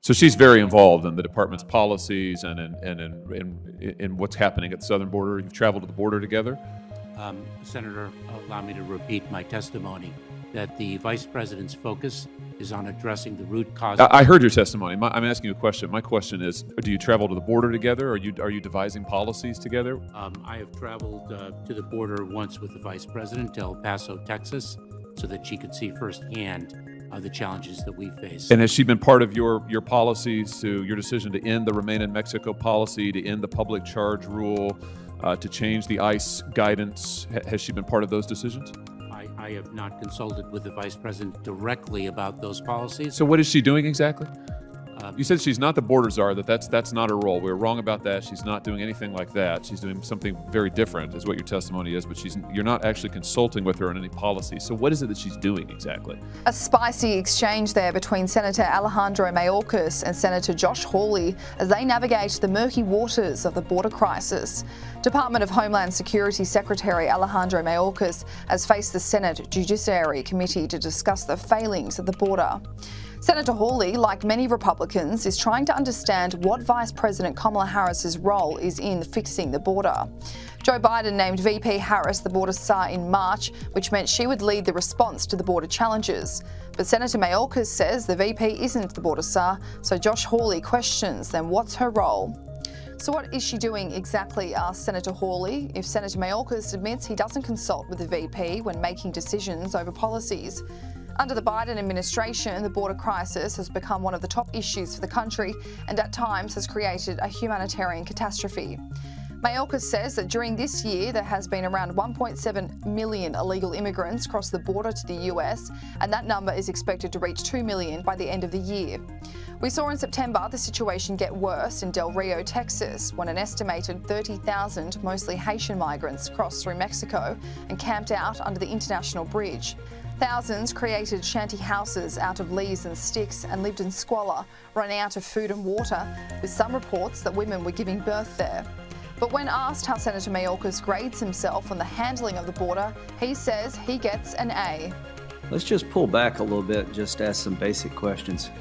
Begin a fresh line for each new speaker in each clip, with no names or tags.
So she's very involved in the department's policies and in what's happening at the southern border. You've traveled to the border together?
Senator, allow me to repeat my testimony that the Vice President's focus is on addressing the root cause.
I heard your testimony. I'm asking you a question. My question is, do you travel to the border together? Are you devising policies together?
I have traveled to the border once with the Vice President to El Paso, Texas, so that she could see firsthand the challenges that we face.
And has she been part of your policies, to your decision to end the Remain in Mexico policy, to end the public charge rule, to change the ICE guidance? Has she been part of those decisions?
I have not consulted with the Vice President directly about those policies.
So what is she doing exactly? You said she's not the border czar, that's not her role. We were wrong about that. She's not doing anything like that. She's doing something very different, is what your testimony is, but you're not actually consulting with her on any policy. So what is it that she's doing exactly?
A spicy exchange there between Senator Alejandro Mayorkas and Senator Josh Hawley as they navigate the murky waters of the border crisis. Department of Homeland Security Secretary Alejandro Mayorkas has faced the Senate Judiciary Committee to discuss the failings at the border. Senator Hawley, like many Republicans, is trying to understand what Vice President Kamala Harris's role is in fixing the border. Joe Biden named VP Harris the border czar in March, which meant she would lead the response to the border challenges. But Senator Mayorkas says the VP isn't the border czar, so Josh Hawley questions then what's her role. So what is she doing exactly, asked Senator Hawley, if Senator Mayorkas admits he doesn't consult with the VP when making decisions over policies. Under the Biden administration, the border crisis has become one of the top issues for the country and at times has created a humanitarian catastrophe. Mayorkas says that during this year, there has been around 1.7 million illegal immigrants cross the border to the US, and that number is expected to reach 2 million by the end of the year. We saw in September the situation get worse in Del Rio, Texas, when an estimated 30,000 mostly Haitian migrants crossed through Mexico and camped out under the international bridge. Thousands created shanty houses out of leaves and sticks and lived in squalor, running out of food and water, with some reports that women were giving birth there. But when asked how Senator Mayorkas grades himself on the handling of the border, he says he gets an A.
Let's just pull back a little bit and just ask some basic questions.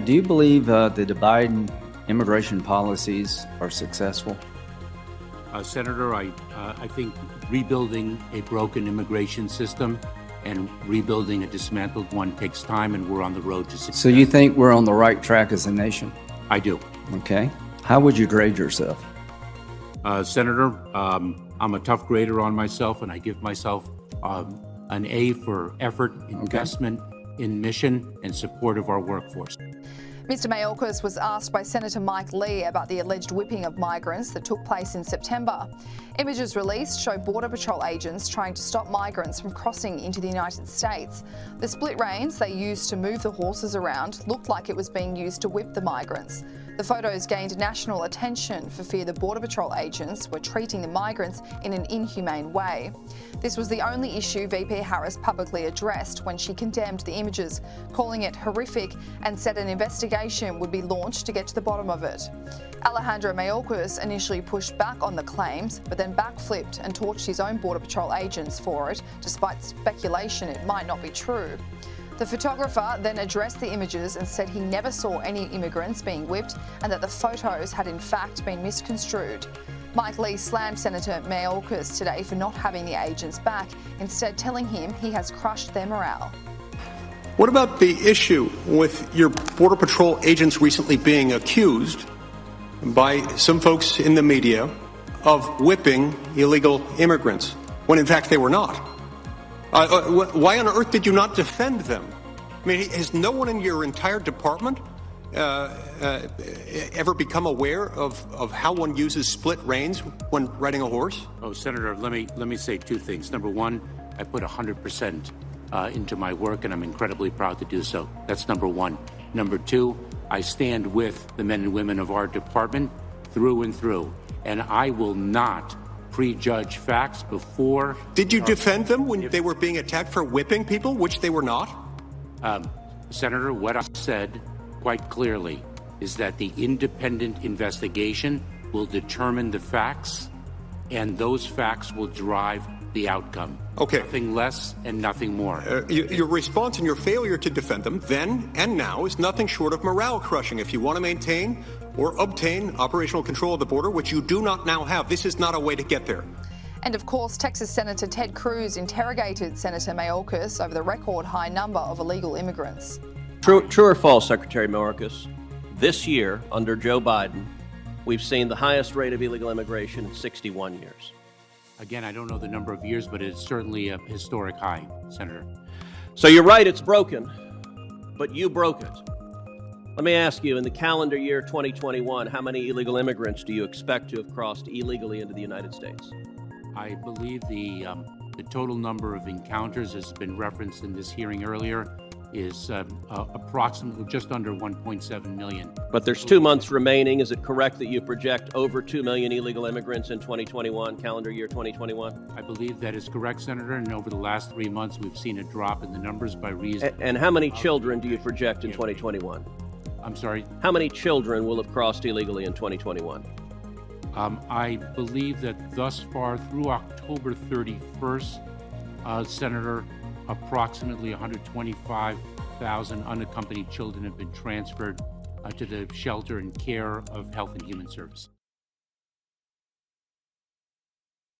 Do you believe the Biden immigration policies are successful?
Senator, I think rebuilding a broken immigration system and rebuilding a dismantled one takes time, and we're on the road to success.
So you think we're on the right track as a nation?
I do.
Okay. How would you grade yourself?
Senator, I'm a tough grader on myself, and I give myself an A for effort, investment in mission, and support of our workforce.
Mr. Mayorkas was asked by Senator Mike Lee about the alleged whipping of migrants that took place in September. Images released show Border Patrol agents trying to stop migrants from crossing into the United States. The split reins they used to move the horses around looked like it was being used to whip the migrants. The photos gained national attention for fear the Border Patrol agents were treating the migrants in an inhumane way. This was the only issue VP Harris publicly addressed when she condemned the images, calling it horrific and said an investigation would be launched to get to the bottom of it. Alejandro Mayorkas initially pushed back on the claims, but then backflipped and torched his own Border Patrol agents for it, despite speculation it might not be true. The photographer then addressed the images and said he never saw any immigrants being whipped and that the photos had in fact been misconstrued. Mike Lee slammed Senator Mayorkas today for not having the agents back, instead telling him he has crushed their morale.
What about the issue with your Border Patrol agents recently being accused by some folks in the media of whipping illegal immigrants, when in fact they were not? Why on earth did you not defend them? I mean, has no one in your entire department ever become aware of how one uses split reins when riding a horse?
Oh, Senator, let me say two things. Number one, I put 100% into my work, and I'm incredibly proud to do so. That's number one. Number two, I stand with the men and women of our department through and through, and I will not prejudge facts before.
Did you defend them when they were being attacked for whipping people, which they were not?
Senator, what I said quite clearly is that the independent investigation will determine the facts, and those facts will drive the outcome.
Okay.
Nothing less and nothing more.
Your response and your failure to defend them then and now is nothing short of morale crushing. If you want to maintain or obtain operational control of the border, which you do not now have, this is not a way to get there.
And of course, Texas Senator Ted Cruz interrogated Senator Mayorkas over the record high number of illegal immigrants.
True or false, Secretary Mayorkas? This year, under Joe Biden, we've seen the highest rate of illegal immigration in 61 years.
Again, I don't know the number of years, but it's certainly a historic high, Senator.
So you're right, it's broken, but you broke it. Let me ask you, in the calendar year 2021, how many illegal immigrants do you expect to have crossed illegally into the United States?
I believe the total number of encounters, as has been referenced in this hearing earlier, is approximately just under 1.7 million.
But there's 2 months remaining. Is it correct that you project over 2 million illegal immigrants in 2021, calendar year 2021?
I believe that is correct, Senator, and over the last 3 months, we've seen a drop in the numbers by reason.
And how many children do you project in 2021?
I'm sorry?
How many children will have crossed illegally in 2021?
I believe that thus far, through October 31st, Senator, approximately 125,000 unaccompanied children have been transferred to the shelter and care of Health and Human Services.